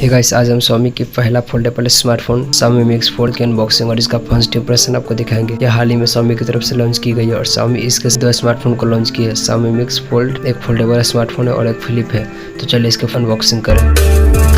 Hey guys, आज हम Xiaomi की पहला foldable smartphone Xiaomi Mix Fold की अनबॉक्सिंग और इसका फर्स्ट इंप्रेशन आपको दिखाएंगे। यह हाल ही में Xiaomi की तरफ से लॉन्च की गई है और Xiaomi इसके दो स्मार्टफोन को लॉन्च किया है। Xiaomi Mix Fold एक फोल्डेबल स्मार्टफोन है और एक फ्लिप है। तो चलिए इसके अनबॉक्सिंग करें।